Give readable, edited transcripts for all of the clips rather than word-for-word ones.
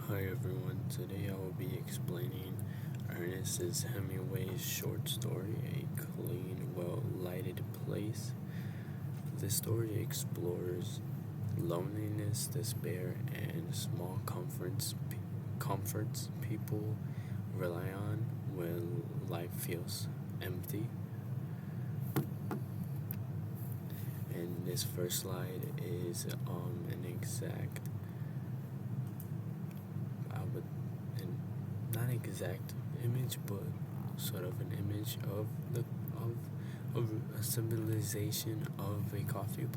Hi everyone, today I will be explaining Ernest Hemingway's short story, A Clean, Well-Lighted Place. This story explores loneliness, despair, and small comforts people rely on when life feels empty. And this first slide is an exact I would, and not exact image, but sort of an image of of a symbolization of a coffee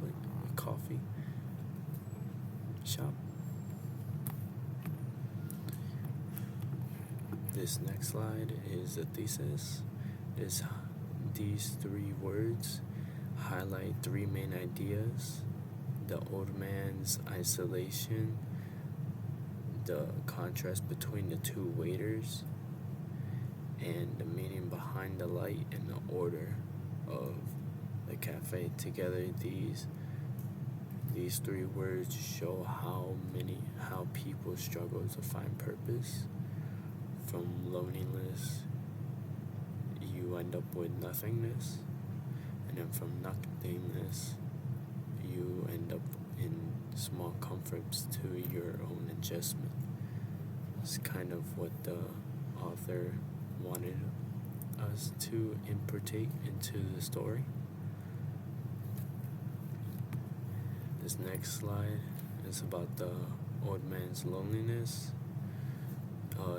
shop. This next slide is a thesis. This these three words highlight three main ideas: the old man's isolation, the contrast between the two waiters, and the meaning behind the light and the order of the cafe. Together, these three words show how people struggle to find purpose. From loneliness, you end up with nothingness, and then from nothingness, you end up in small comforts to your own adjustment. It's kind of what the author wanted us to importate into the story. This next slide is about the old man's loneliness.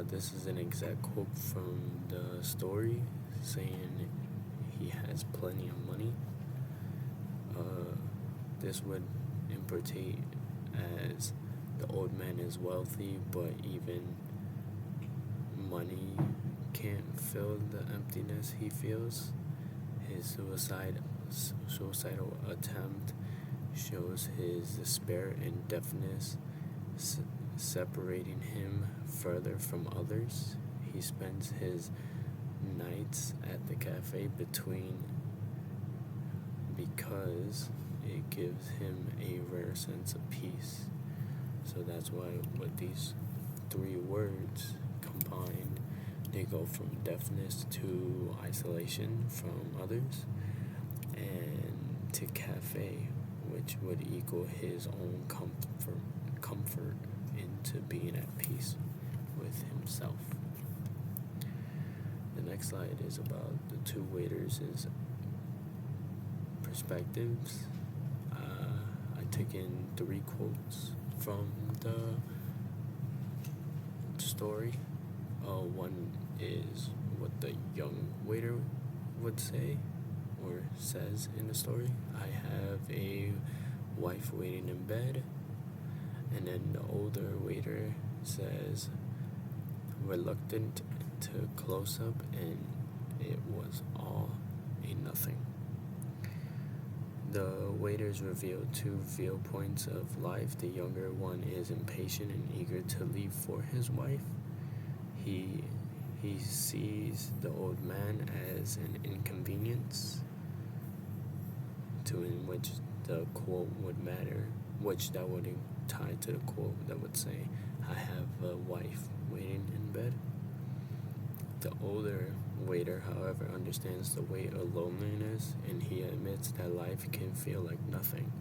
This is an exact quote from the story saying he has plenty of money. This would importate as the old man is wealthy, but even money can't fill the emptiness he feels. His suicidal attempt shows his despair and deafness, separating him further from others. He spends his nights at the cafe because it gives him a rare sense of peace. So that's why with these three words combined, they go from deafness to isolation from others and to cafe, which would equal his own comfort into being at peace with himself. The next slide is about the two waiters' perspectives. I took in three quotes from the story. One is what the young waiter would say or says in the story. I have a wife waiting in bed. And then the older waiter says, reluctant to close up, and it was all a nothing. The waiters reveal two viewpoints of life. The younger one is impatient and eager to leave for his wife. He sees the old man as an inconvenience, to in which the quote would matter, which that would tie to the quote that would say, I have a wife waiting in bed. The older waiter, however, understands the weight of loneliness, and he admits that life can feel like nothing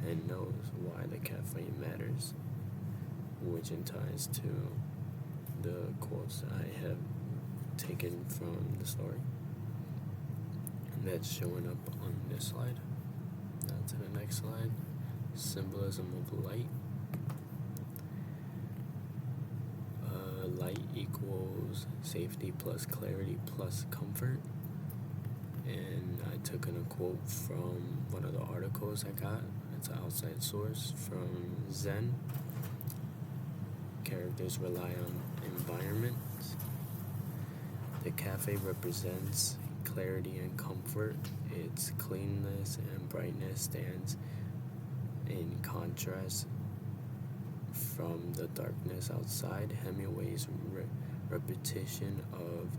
and knows why the cafe matters, which ties to the quotes I have taken from the story. And that's showing up on this slide. Now to the next slide. Symbolism of light. Light equals safety plus clarity plus comfort. And I took in a quote from one of the articles I got. It's an outside source from Zen. Characters rely on environment. The cafe represents clarity and comfort. Its cleanness and brightness stands in contrast from the darkness outside. Hemingway's repetition of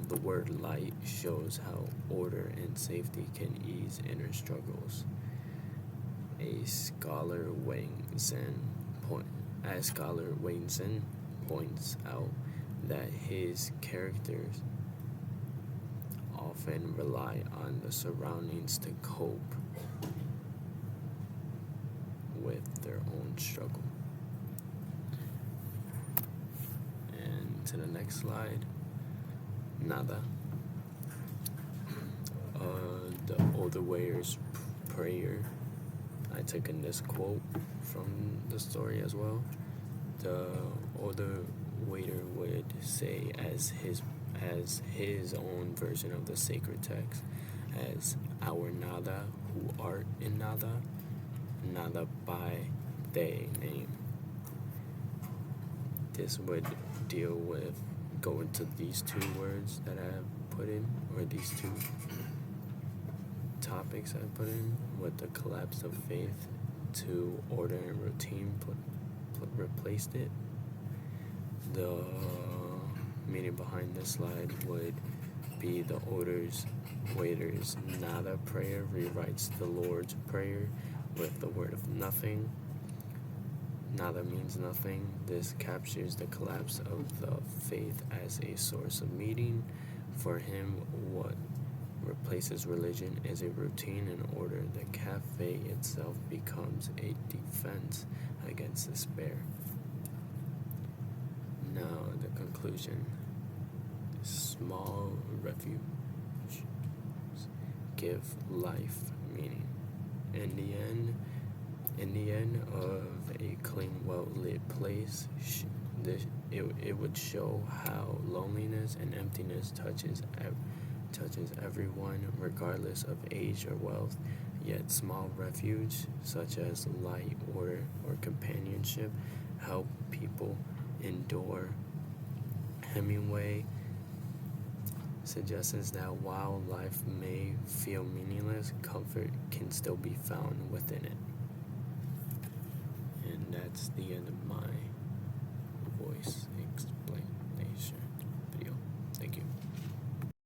the word light shows how order and safety can ease inner struggles. A scholar weighing Zen As scholar Wainson points out, that his characters often rely on the surroundings to cope with their own struggle. And to the next slide, nada. The older waiter's prayer. I took in this quote from the story as well. The older waiter would say as his own version of the sacred text, as our nada who art in nada, nada by they name. This would deal with, go into these two words that I have put in, or these two topics I put in, with the collapse of faith to order and routine replaced it. The meaning behind this slide would be the waiter's nada prayer rewrites the Lord's Prayer with the word of nothing. Nada means nothing. This captures the collapse of the faith as a source of meaning. For him, what replaces religion is a routine and order. The cafe itself becomes a defense against despair. Now, the conclusion. Small refuge give life meaning. In the end of a clean, well-lit place, it would show how loneliness and emptiness touches everyone, regardless of age or wealth. Yet small refuge, such as light, order, or companionship, help people endure. Hemingway suggests that while life may feel meaningless, comfort can still be found within it. And that's the end of my